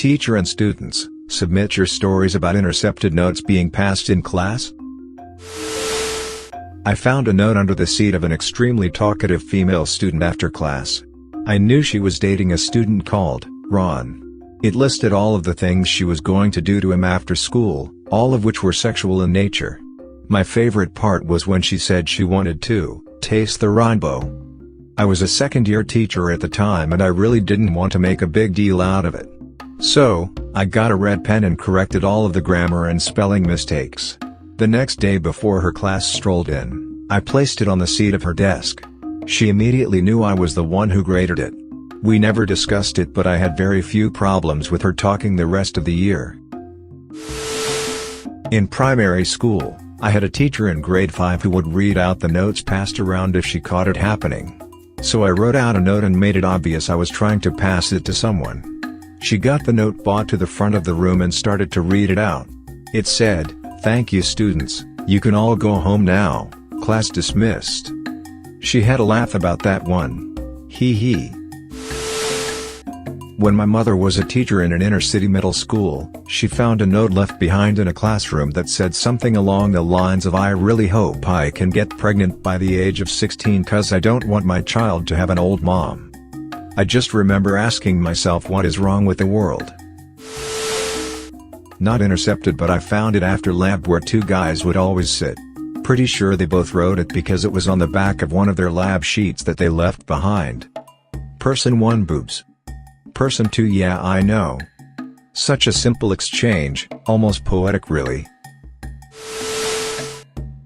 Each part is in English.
Teacher and students, submit your stories about intercepted notes being passed in class. I found a note under the seat of an extremely talkative female student after class. I knew she was dating a student called Ron. It listed all of the things she was going to do to him after school, all of which were sexual in nature. My favorite part was when she said she wanted to taste the rainbow. I was a second-year teacher at the time and I really didn't want to make a big deal out of it. So, I got a red pen and corrected all of the grammar and spelling mistakes. The next day before her class strolled in, I placed it on the seat of her desk. She immediately knew I was the one who graded it. We never discussed it, but I had very few problems with her talking the rest of the year. In primary school, I had a teacher in grade 5 who would read out the notes passed around if she caught it happening. So I wrote out a note and made it obvious I was trying to pass it to someone. She got the note brought to the front of the room and started to read it out. It said, "Thank you students, you can all go home now, class dismissed." She had a laugh about that one. Hee hee. When my mother was a teacher in an inner-city middle school, she found a note left behind in a classroom that said something along the lines of, "I really hope I can get pregnant by the age of 16 cause I don't want my child to have an old mom." I just remember asking myself, what is wrong with the world? Not intercepted, but I found it after lab where two guys would always sit. Pretty sure they both wrote it because it was on the back of one of their lab sheets that they left behind. Person 1 boobs. Person 2 yeah I know. Such a simple exchange, almost poetic really.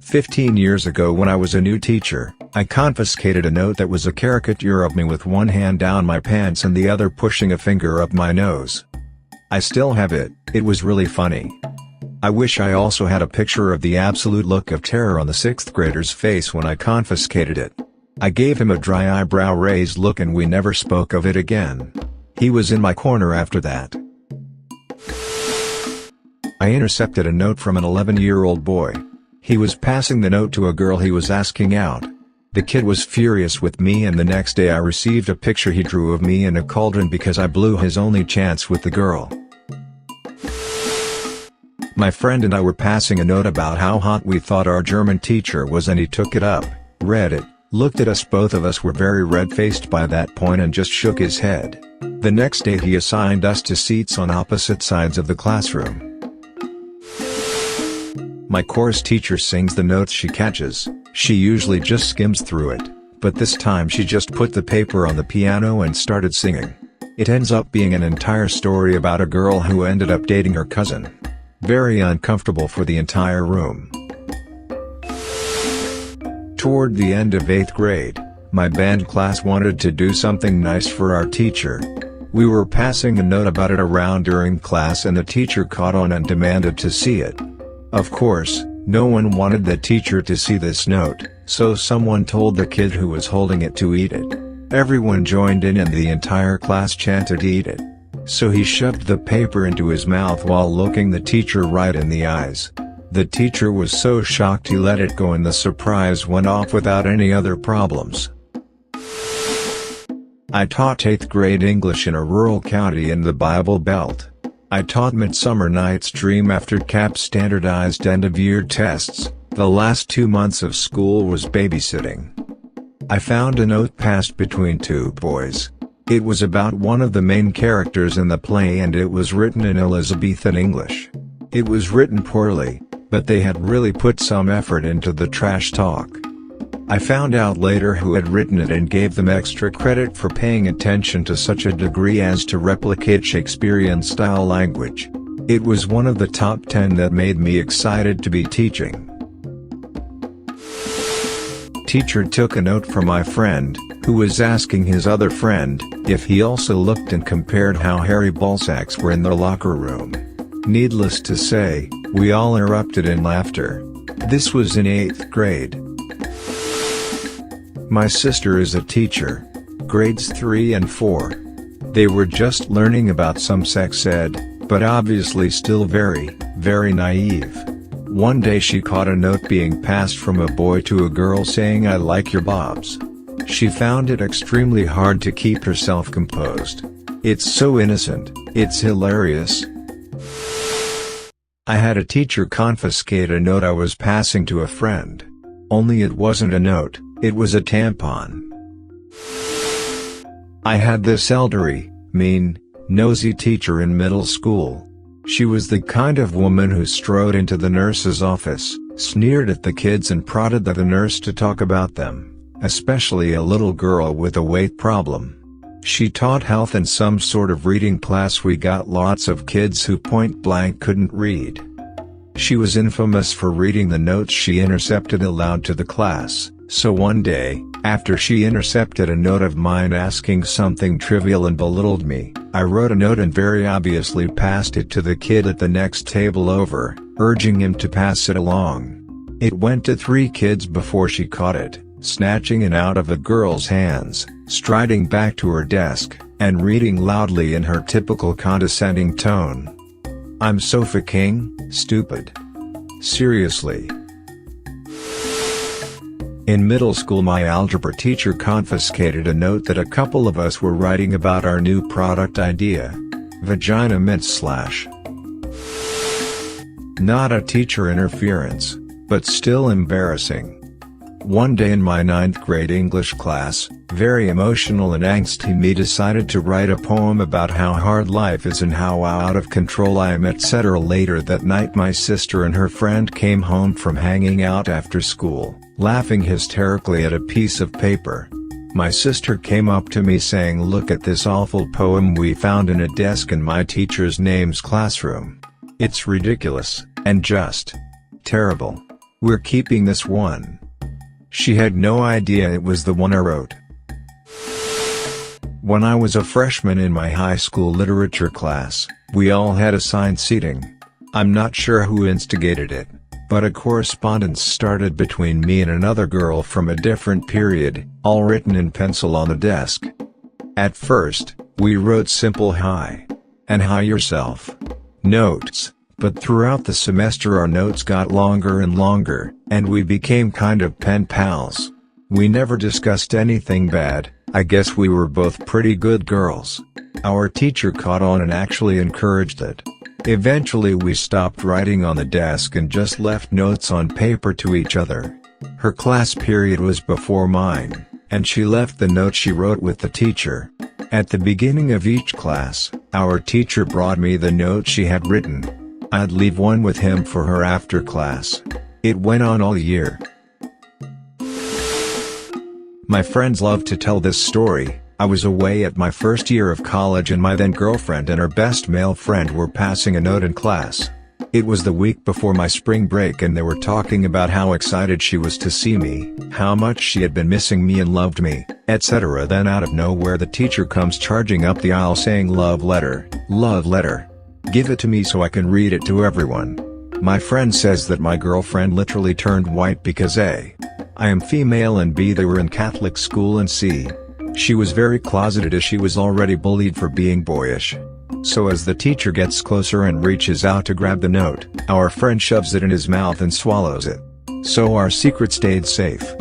15 years ago when I was a new teacher, I confiscated a note that was a caricature of me with one hand down my pants and the other pushing a finger up my nose. I still have it, it was really funny. I wish I also had a picture of the absolute look of terror on the 6th grader's face when I confiscated it. I gave him a dry eyebrow raised look and we never spoke of it again. He was in my corner after that. I intercepted a note from an 11-year-old boy. He was passing the note to a girl he was asking out. The kid was furious with me and the next day I received a picture he drew of me in a cauldron because I blew his only chance with the girl. My friend and I were passing a note about how hot we thought our German teacher was and he took it up, read it, looked at us. Both of us were very red-faced by that point and just shook his head. The next day he assigned us to seats on opposite sides of the classroom. My course teacher sings the notes she catches. She usually just skims through it, but this time she just put the paper on the piano and started singing. It ends up being an entire story about a girl who ended up dating her cousin. Very uncomfortable for the entire room. Toward the end of 8th grade, my band class wanted to do something nice for our teacher. We were passing a note about it around during class and the teacher caught on and demanded to see it. Of course, no one wanted the teacher to see this note, so someone told the kid who was holding it to eat it. Everyone joined in and the entire class chanted "eat it." So he shoved the paper into his mouth while looking the teacher right in the eyes. The teacher was so shocked he let it go and the surprise went off without any other problems. I taught 8th grade English in a rural county in the Bible Belt. I taught Midsummer Night's Dream after CAP standardized end-of-year tests. The last 2 months of school was babysitting. I found a note passed between two boys. It was about one of the main characters in the play and it was written in Elizabethan English. It was written poorly, but they had really put some effort into the trash talk. I found out later who had written it and gave them extra credit for paying attention to such a degree as to replicate Shakespearean-style language. It was one of the top 10 that made me excited to be teaching. Teacher took a note from my friend, who was asking his other friend if he also looked and compared how hairy ballsacks were in their locker room. Needless to say, we all erupted in laughter. This was in 8th grade. My sister is a teacher. Grades 3 and 4. They were just learning about some sex ed, but obviously still very, very naive. One day she caught a note being passed from a boy to a girl saying "I like your bobs." She found it extremely hard to keep herself composed. It's so innocent, It's hilarious. I had a teacher confiscate a note I was passing to a friend. Only it wasn't a note, it was a tampon. I had this elderly, mean, nosy teacher in middle school. She was the kind of woman who strode into the nurse's office, sneered at the kids and prodded the nurse to talk about them, especially a little girl with a weight problem. She taught health in some sort of reading class. We got lots of kids who point blank couldn't read. She was infamous for reading the notes she intercepted aloud to the class, so one day, after she intercepted a note of mine asking something trivial and belittled me, I wrote a note and very obviously passed it to the kid at the next table over, urging him to pass it along. It went to 3 kids before she caught it, snatching it out of the girl's hands, striding back to her desk, and reading loudly in her typical condescending tone. "I'm so fucking stupid. Seriously." In middle school, my algebra teacher confiscated a note that a couple of us were writing about our new product idea. Vagina mint slash. Not a teacher interference, but still embarrassing. One day in my 9th grade English class, very emotional and angsty me decided to write a poem about how hard life is and how out of control I am, etc. Later that night my sister and her friend came home from hanging out after school, laughing hysterically at a piece of paper. My sister came up to me saying, "Look at this awful poem we found in a desk in my teacher's name's classroom. It's ridiculous, and just terrible. We're keeping this one." She had no idea it was the one I wrote. When I was a freshman in my high school literature class, we all had assigned seating. I'm not sure who instigated it, but a correspondence started between me and another girl from a different period, all written in pencil on the desk. At first, we wrote simple "hi" and "hi yourself" notes, but throughout the semester our notes got longer and longer, and we became kind of pen pals. We never discussed anything bad. I guess we were both pretty good girls. Our teacher caught on and actually encouraged it. Eventually we stopped writing on the desk and just left notes on paper to each other. Her class period was before mine, and she left the note she wrote with the teacher. At the beginning of each class, our teacher brought me the note she had written. I'd leave one with him for her after class. It went on all year. My friends love to tell this story. I was away at my first year of college and my then girlfriend and her best male friend were passing a note in class. It was the week before my spring break and they were talking about how excited she was to see me, how much she had been missing me and loved me, etc. Then out of nowhere the teacher comes charging up the aisle saying, "Love letter, love letter. Give it to me so I can read it to everyone." My friend says that my girlfriend literally turned white because A, I am female, and B, they were in Catholic school, and C, she was very closeted as she was already bullied for being boyish. So as the teacher gets closer and reaches out to grab the note, our friend shoves it in his mouth and swallows it. So our secret stayed safe.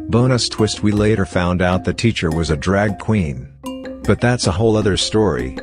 Bonus twist: we later found out the teacher was a drag queen. But that's a whole other story.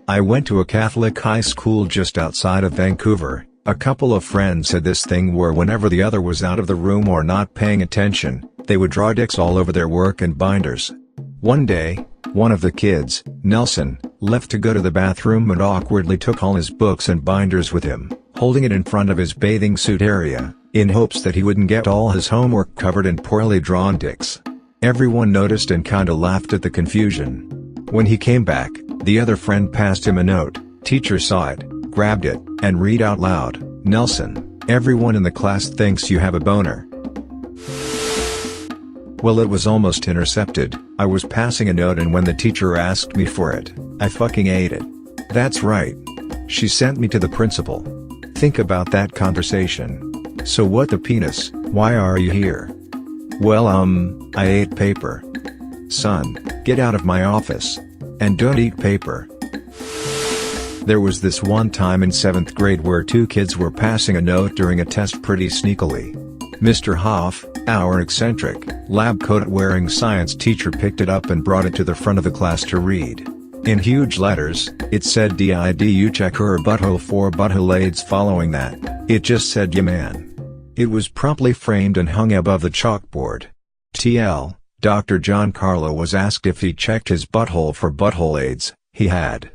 I went to a Catholic high school just outside of Vancouver. A couple of friends had this thing where whenever the other was out of the room or not paying attention, they would draw dicks all over their work and binders. One day, one of the kids, Nelson, left to go to the bathroom and awkwardly took all his books and binders with him, holding it in front of his bathing suit area, in hopes that he wouldn't get all his homework covered in poorly drawn dicks. Everyone noticed and kinda laughed at the confusion. When he came back, the other friend passed him a note. Teacher saw it, grabbed it, and read out loud, "Nelson, everyone in the class thinks you have a boner." Well, it was almost intercepted. I was passing a note and when the teacher asked me for it, I fucking ate it. That's right. She sent me to the principal. Think about that conversation. "So what the penis, why are you here?" "Well, I ate paper." "Son, get out of my office. And don't eat paper." There was this one time in 7th grade where 2 kids were passing a note during a test pretty sneakily. Mr. Hoff, Our eccentric, lab coat-wearing science teacher picked it up and brought it to the front of the class to read. In huge letters, it said "DIDU check her butthole for butthole AIDS." Following that, it just said "Yeah man." It was promptly framed and hung above the chalkboard. TL, Dr. John Carlo was asked if he checked his butthole for butthole AIDS. He had.